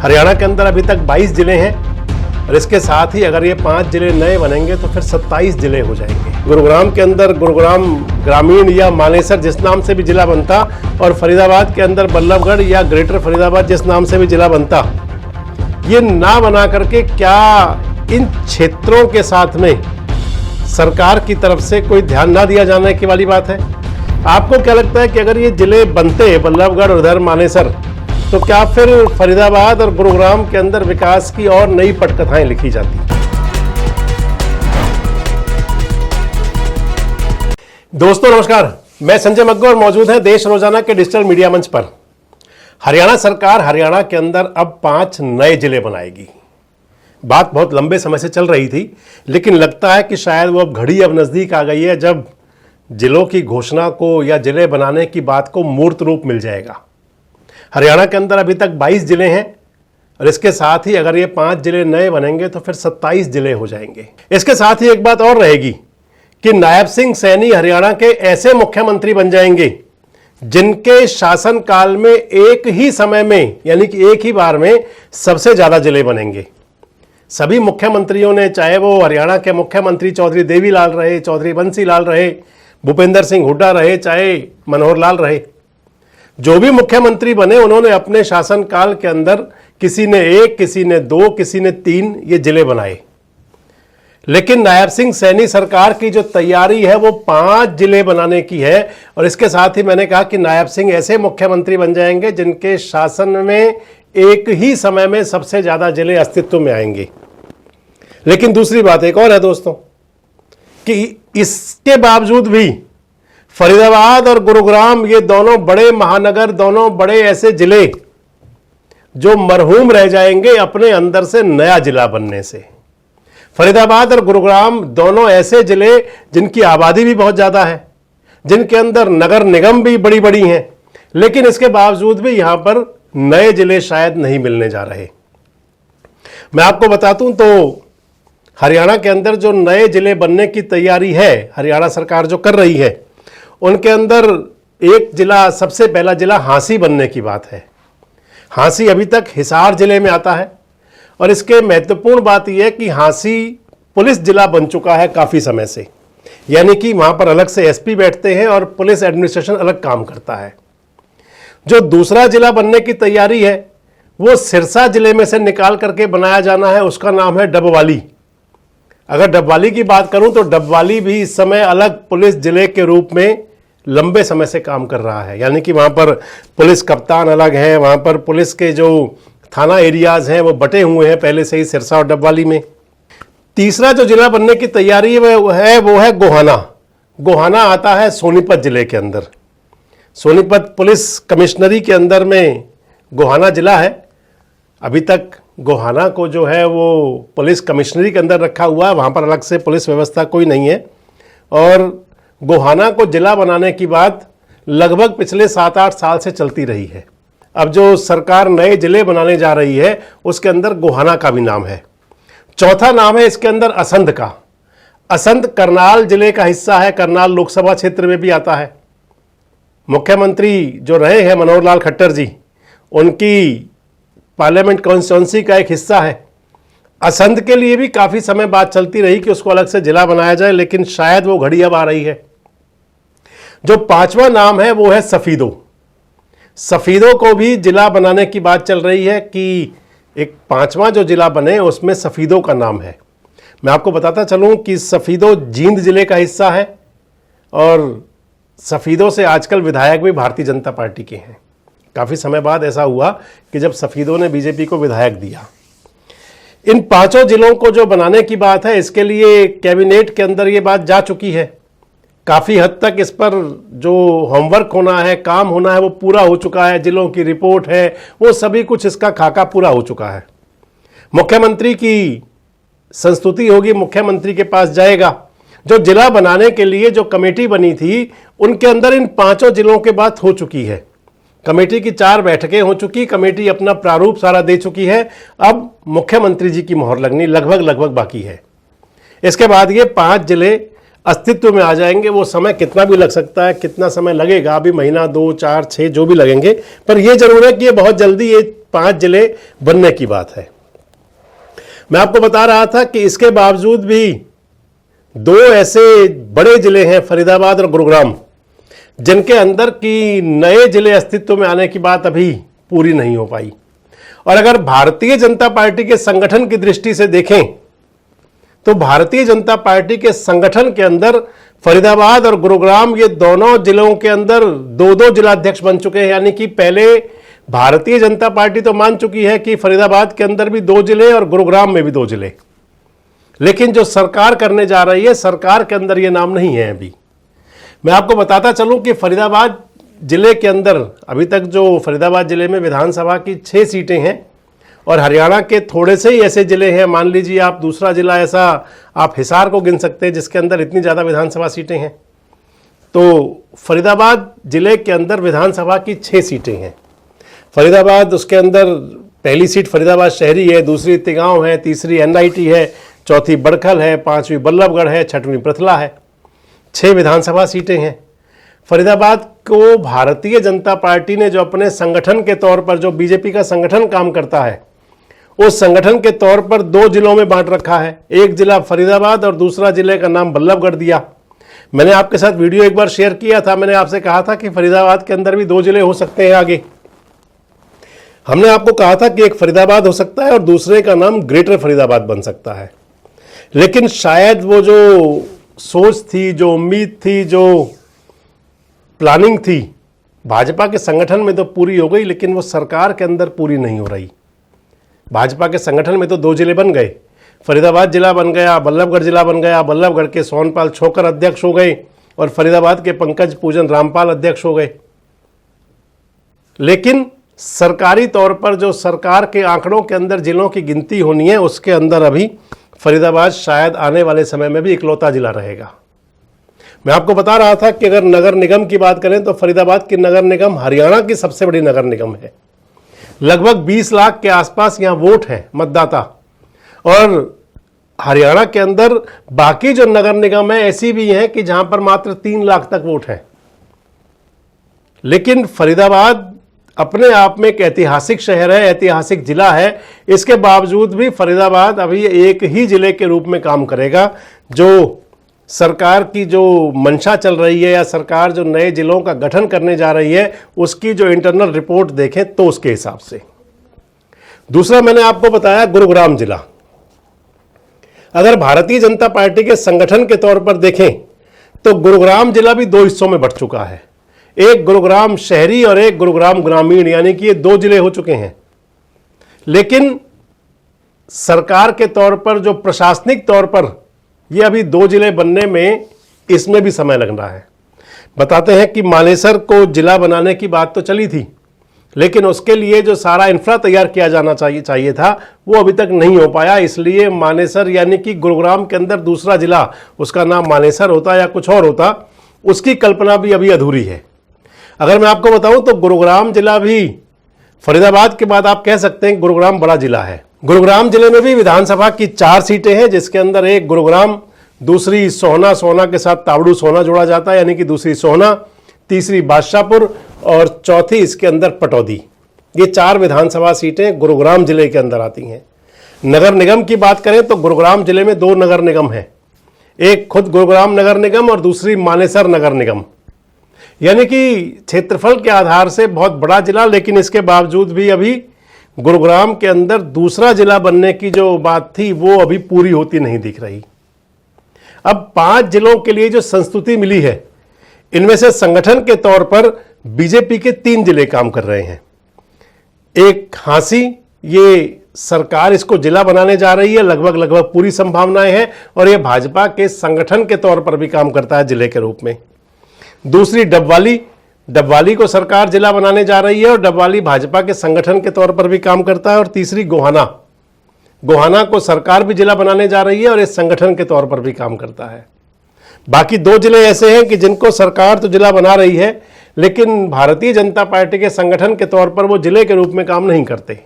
हरियाणा के अंदर अभी तक 22 जिले हैं और इसके साथ ही अगर ये 5 जिले नए बनेंगे तो फिर 27 जिले हो जाएंगे। गुरुग्राम के अंदर गुरुग्राम ग्रामीण या मानेसर जिस नाम से भी जिला बनता और फरीदाबाद के अंदर बल्लभगढ़ या ग्रेटर फरीदाबाद जिस नाम से भी जिला बनता, ये ना बना करके क्या इन क्षेत्रों के साथ में सरकार की तरफ से कोई ध्यान ना दिया जाने की वाली बात है? आपको क्या लगता है कि अगर ये जिले बनते बल्लभगढ़ और उधर मानेसर, तो क्या फिर फरीदाबाद और गुरुग्राम के अंदर विकास की और नई पटकथाएं लिखी जाती? दोस्तों नमस्कार, मैं संजय मग्गो और मौजूद है देश रोजाना के डिजिटल मीडिया मंच पर। हरियाणा सरकार हरियाणा के अंदर अब 5 नए जिले बनाएगी। बात बहुत लंबे समय से चल रही थी, लेकिन लगता है कि शायद वो अब घड़ी अब नजदीक आ गई है जब जिलों की घोषणा को या जिले बनाने की बात को मूर्त रूप मिल जाएगा। हरियाणा के अंदर अभी तक 22 जिले हैं और इसके साथ ही अगर ये 5 जिले नए बनेंगे तो फिर 27 जिले हो जाएंगे। इसके साथ ही एक बात और रहेगी कि नायब सिंह सैनी हरियाणा के ऐसे मुख्यमंत्री बन जाएंगे जिनके शासनकाल में एक ही समय में, यानी कि एक ही बार में सबसे ज्यादा जिले बनेंगे। सभी मुख्यमंत्रियों ने, चाहे वो हरियाणा के मुख्यमंत्री चौधरी देवीलाल रहे, चौधरी बंसी लाल रहे, भूपेंद्र सिंह हुड्डा रहे, चाहे मनोहर लाल रहे, जो भी मुख्यमंत्री बने उन्होंने अपने शासनकाल के अंदर किसी ने 1, किसी ने 2, किसी ने 3 ये जिले बनाए। लेकिन नायब सिंह सैनी सरकार की जो तैयारी है वो 5 जिले बनाने की है। और इसके साथ ही मैंने कहा कि नायब सिंह ऐसे मुख्यमंत्री बन जाएंगे जिनके शासन में एक ही समय में सबसे ज्यादा जिले अस्तित्व में आएंगे। लेकिन दूसरी बात एक और है दोस्तों, कि इसके बावजूद भी फरीदाबाद और गुरुग्राम ये दोनों बड़े महानगर, दोनों बड़े ऐसे जिले जो मरहूम रह जाएंगे अपने अंदर से नया जिला बनने से। फरीदाबाद और गुरुग्राम दोनों ऐसे जिले जिनकी आबादी भी बहुत ज्यादा है, जिनके अंदर नगर निगम भी बड़ी बड़ी हैं, लेकिन इसके बावजूद भी यहां पर नए जिले शायद नहीं मिलने जा रहे। मैं आपको बता दूं तो हरियाणा के अंदर जो नए जिले बनने की तैयारी है हरियाणा सरकार जो कर रही है, उनके अंदर एक जिला, सबसे पहला जिला हांसी बनने की बात है। हांसी अभी तक हिसार जिले में आता है और इसके महत्वपूर्ण बात यह है कि हांसी पुलिस जिला बन चुका है काफी समय से, यानी कि वहां पर अलग से एसपी बैठते हैं और पुलिस एडमिनिस्ट्रेशन अलग काम करता है। जो दूसरा जिला बनने की तैयारी है वो सिरसा जिले में से निकाल करके बनाया जाना है, उसका नाम है डबवाली। अगर डबवाली की बात करूं तो डबवाली भी इस समय अलग पुलिस जिले के रूप में लंबे समय से काम कर रहा है, यानी कि वहां पर पुलिस कप्तान अलग है, वहां पर पुलिस के जो थाना एरियाज हैं वो बटे हुए हैं पहले से ही सिरसा और डबवाली में। तीसरा जो जिला बनने की तैयारी वो है गोहाना। गोहाना आता है सोनीपत जिले के अंदर। सोनीपत पुलिस कमिश्नरी के अंदर में गोहाना जिला है। अभी तक गोहाना को जो है वो पुलिस कमिश्नरी के अंदर रखा हुआ है, वहाँ पर अलग से पुलिस व्यवस्था कोई नहीं है। और गोहाना को जिला बनाने की बात लगभग पिछले 7-8 साल से चलती रही है। अब जो सरकार नए जिले बनाने जा रही है उसके अंदर गोहाना का भी नाम है। चौथा नाम है इसके अंदर असंध का। असंध करनाल जिले का हिस्सा है, करनाल लोकसभा क्षेत्र में भी आता है। मुख्यमंत्री जो रहे हैं मनोहर लाल खट्टर जी, उनकी पार्लियामेंट कॉन्स्टिट्यूंसी का एक हिस्सा है। असंध के लिए भी काफी समय बात चलती रही कि उसको अलग से जिला बनाया जाए, लेकिन शायद वो घड़ी अब आ रही है। जो 5वां नाम है वो है सफीदो। सफीदो को भी जिला बनाने की बात चल रही है कि एक 5वां जो जिला बने उसमें सफीदो का नाम है। मैं आपको बताता चलूं कि सफीदो जींद जिले का हिस्सा है और सफीदो से आजकल विधायक भी भारतीय जनता पार्टी के हैं। काफी समय बाद ऐसा हुआ कि जब सफीदो ने बीजेपी को विधायक दिया। इन 5 जिलों को जो बनाने की बात है, इसके लिए कैबिनेट के अंदर ये बात जा चुकी है। काफी हद तक इस पर जो होमवर्क होना है, काम होना है, वो पूरा हो चुका है। जिलों की रिपोर्ट है, वो सभी कुछ, इसका खाका पूरा हो चुका है। मुख्यमंत्री की संस्तुति होगी, मुख्यमंत्री के पास जाएगा। जो जिला बनाने के लिए जो कमेटी बनी थी उनके अंदर इन 5 जिलों की बात हो चुकी है। कमेटी की 4 बैठकें हो चुकी, कमेटी अपना प्रारूप सारा दे चुकी है। अब मुख्यमंत्री जी की मोहर लगनी लगभग बाकी है। इसके बाद ये 5 जिले अस्तित्व में आ जाएंगे। वो समय कितना भी लग सकता है, कितना समय लगेगा, अभी महीना 2, 4, 6 जो भी लगेंगे, पर यह जरूर है कि ये बहुत जल्दी ये 5 जिले बनने की बात है। मैं आपको बता रहा था कि इसके बावजूद भी 2 ऐसे बड़े जिले हैं, फरीदाबाद और गुरुग्राम, जिनके अंदर की नए जिले अस्तित्व में आने की बात अभी पूरी नहीं हो पाई। और अगर भारतीय जनता पार्टी के संगठन की दृष्टि से देखें तो भारतीय जनता पार्टी के संगठन के अंदर फरीदाबाद और गुरुग्राम, ये दोनों जिलों के अंदर 2-2 जिलाध्यक्ष बन चुके हैं। यानी कि पहले भारतीय जनता पार्टी तो मान चुकी है कि फरीदाबाद के अंदर भी 2 जिले और गुरुग्राम में भी 2 जिले, लेकिन जो सरकार करने जा रही है, सरकार के अंदर ये नाम नहीं है अभी। मैं आपको बताता चलूं कि फरीदाबाद जिले के अंदर अभी तक जो फरीदाबाद जिले में विधानसभा की 6 सीटें हैं और हरियाणा के थोड़े से ही ऐसे जिले हैं, मान लीजिए आप दूसरा जिला ऐसा आप हिसार को गिन सकते हैं जिसके अंदर इतनी ज़्यादा विधानसभा सीटें हैं। तो फरीदाबाद जिले के अंदर विधानसभा की 6 सीटें हैं। फरीदाबाद, उसके अंदर पहली सीट फरीदाबाद शहरी है, दूसरी तिगांव है, तीसरी NIT है, चौथी बड़खल है, 5वीं बल्लभगढ़ है, 6वीं पृथला है। 6 विधानसभा सीटें हैं। फरीदाबाद को भारतीय जनता पार्टी ने जो अपने संगठन के तौर पर, जो बीजेपी का संगठन काम करता है, उस संगठन के तौर पर 2 जिलों में बांट रखा है। एक जिला फरीदाबाद और दूसरा जिले का नाम बल्लभगढ़ दिया। मैंने आपके साथ वीडियो एक बार शेयर किया था, मैंने आपसे कहा था कि फरीदाबाद के अंदर भी 2 जिले हो सकते हैं आगे। हमने आपको कहा था कि एक फरीदाबाद हो सकता है और दूसरे का नाम ग्रेटर फरीदाबाद बन सकता है। लेकिन शायद वो जो सोच थी, जो उम्मीद थी, जो प्लानिंग थी, भाजपा के संगठन में तो पूरी हो गई, लेकिन वो सरकार के अंदर पूरी नहीं हो रही। भाजपा के संगठन में तो 2 जिले बन गए, फरीदाबाद जिला बन गया, बल्लभगढ़ जिला बन गया, बल्लभगढ़ के सोनपाल छोकर अध्यक्ष हो गए और फरीदाबाद के पंकज पूजन रामपाल अध्यक्ष हो गए। लेकिन सरकारी तौर पर जो सरकार के आंकड़ों के अंदर जिलों की गिनती होनी है, उसके अंदर अभी फरीदाबाद शायद आने वाले समय में भी इकलौता जिला रहेगा। मैं आपको बता रहा था कि अगर नगर निगम की बात करें तो फरीदाबाद की नगर निगम हरियाणा की सबसे बड़ी नगर निगम है। लगभग 20 लाख के आसपास यहां वोट हैं, मतदाता। और हरियाणा के अंदर बाकी जो नगर निगम है ऐसी भी हैं कि जहां पर मात्र 3 लाख तक वोट है। लेकिन फरीदाबाद अपने आप में एक ऐतिहासिक शहर है, ऐतिहासिक जिला है। इसके बावजूद भी फरीदाबाद अभी एक ही जिले के रूप में काम करेगा। जो सरकार की जो मंशा चल रही है या सरकार जो नए जिलों का गठन करने जा रही है, उसकी जो इंटरनल रिपोर्ट देखें तो उसके हिसाब से। दूसरा मैंने आपको बताया गुरुग्राम जिला। अगर भारतीय जनता पार्टी के संगठन के तौर पर देखें तो गुरुग्राम जिला भी 2 हिस्सों में बंट चुका है। एक गुरुग्राम शहरी और एक गुरुग्राम ग्रामीण, यानी कि ये 2 जिले हो चुके हैं। लेकिन सरकार के तौर पर, जो प्रशासनिक तौर पर, ये अभी 2 जिले बनने में इसमें भी समय लगना है। बताते हैं कि मानेसर को जिला बनाने की बात तो चली थी, लेकिन उसके लिए जो सारा इंफ्रा तैयार किया जाना चाहिए था वो अभी तक नहीं हो पाया। इसलिए मानेसर, यानी कि गुरुग्राम के अंदर दूसरा जिला, उसका नाम मानेसर होता या कुछ और होता, उसकी कल्पना भी अभी अधूरी है। अगर मैं आपको बताऊं तो गुरुग्राम जिला भी फरीदाबाद के बाद आप कह सकते हैं गुरुग्राम बड़ा जिला है। गुरुग्राम जिले में भी विधानसभा की 4 सीटें हैं, जिसके अंदर एक गुरुग्राम, दूसरी सोहना, सोहना के साथ तावड़ू सोहना जोड़ा जाता है, यानी कि दूसरी सोहना, तीसरी बादशाहपुर और चौथी इसके अंदर पटौदी। ये 4 विधानसभा सीटें गुरुग्राम जिले के अंदर आती हैं। नगर निगम की बात करें तो गुरुग्राम जिले में 2 नगर निगम हैं, एक खुद गुरुग्राम नगर निगम और दूसरी मानेसर नगर निगम। यानी कि क्षेत्रफल के आधार से बहुत बड़ा जिला, लेकिन इसके बावजूद भी अभी गुरुग्राम के अंदर दूसरा जिला बनने की जो बात थी वो अभी पूरी होती नहीं दिख रही। अब 5 जिलों के लिए जो संस्तुति मिली है, इनमें से संगठन के तौर पर बीजेपी के 3 जिले काम कर रहे हैं। एक हांसी, ये सरकार इसको जिला बनाने जा रही है, लगभग पूरी संभावनाएं हैं, और ये भाजपा के संगठन के तौर पर भी काम करता है जिले के रूप में। दूसरी डबवाली को सरकार जिला बनाने जा रही है और डबवाली भाजपा के संगठन के तौर पर भी काम करता है। और तीसरी गोहाना को सरकार भी जिला बनाने जा रही है और इस संगठन के तौर पर भी काम करता है। बाकी 2 जिले ऐसे हैं कि जिनको सरकार तो जिला बना रही है, लेकिन भारतीय जनता पार्टी के संगठन के तौर पर वो जिले के रूप में काम नहीं करते।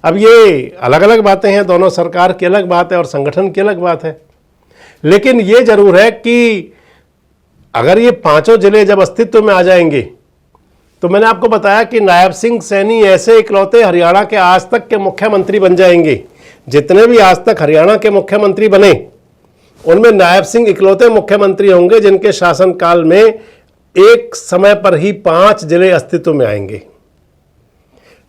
अब ये अलग अलग बातें हैं, दोनों सरकार की अलग बात है और संगठन की अलग बात है। लेकिन ये जरूर है कि अगर ये 5 जिले जब अस्तित्व में आ जाएंगे तो मैंने आपको बताया कि नायब सिंह सैनी ऐसे इकलौते हरियाणा के आज तक के मुख्यमंत्री बन जाएंगे। जितने भी आज तक हरियाणा के मुख्यमंत्री बने उनमें नायब सिंह इकलौते मुख्यमंत्री होंगे जिनके शासनकाल में एक समय पर ही 5 जिले अस्तित्व में आएंगे।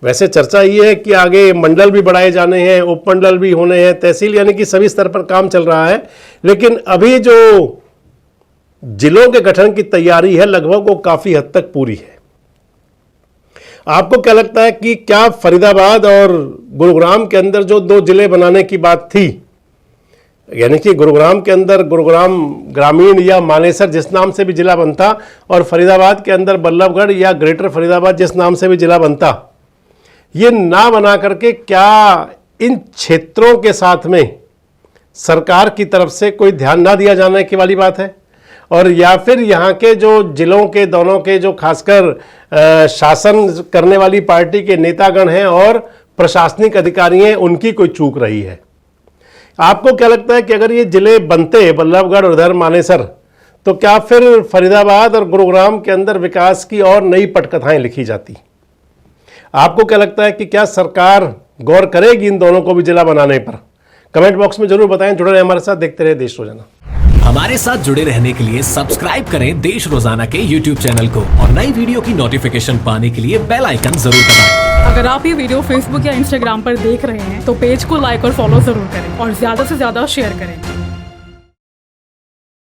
वैसे चर्चा ये है कि आगे मंडल भी बढ़ाए जाने हैं, उपमंडल भी होने हैं, तहसील यानी कि सभी स्तर पर काम चल रहा है। लेकिन अभी जो जिलों के गठन की तैयारी है लगभग वो काफी हद तक पूरी है। आपको क्या लगता है कि क्या फरीदाबाद और गुरुग्राम के अंदर जो 2 जिले बनाने की बात थी, यानी कि गुरुग्राम के अंदर गुरुग्राम ग्रामीण या मानेसर जिस नाम से भी जिला बनता और फरीदाबाद के अंदर बल्लभगढ़ या ग्रेटर फरीदाबाद जिस नाम से भी जिला बनता, ये ना बना करके क्या इन क्षेत्रों के साथ में सरकार की तरफ से कोई ध्यान ना दिया जाने की वाली बात है? और या फिर यहाँ के जो जिलों के दोनों के जो खासकर शासन करने वाली पार्टी के नेतागण हैं और प्रशासनिक अधिकारी हैं उनकी कोई चूक रही है? आपको क्या लगता है कि अगर ये जिले बनते बल्लभगढ़ और उधर मानेसर, तो क्या फिर फरीदाबाद और गुरुग्राम के अंदर विकास की और नई पटकथाएं लिखी जाती? आपको क्या लगता है कि क्या सरकार गौर करेगी इन दोनों को भी जिला बनाने पर? कमेंट बॉक्स में जरूर बताएं। जुड़े रहें हमारे साथ, देखते रहे देश रोजाना। हमारे साथ जुड़े रहने के लिए सब्सक्राइब करें देश रोजाना के YouTube चैनल को और नई वीडियो की नोटिफिकेशन पाने के लिए बेल आइकन जरूर दबाएं। अगर आप ये वीडियो Facebook या Instagram पर देख रहे हैं तो पेज को लाइक और फॉलो जरूर करें और ज्यादा से ज्यादा शेयर करें।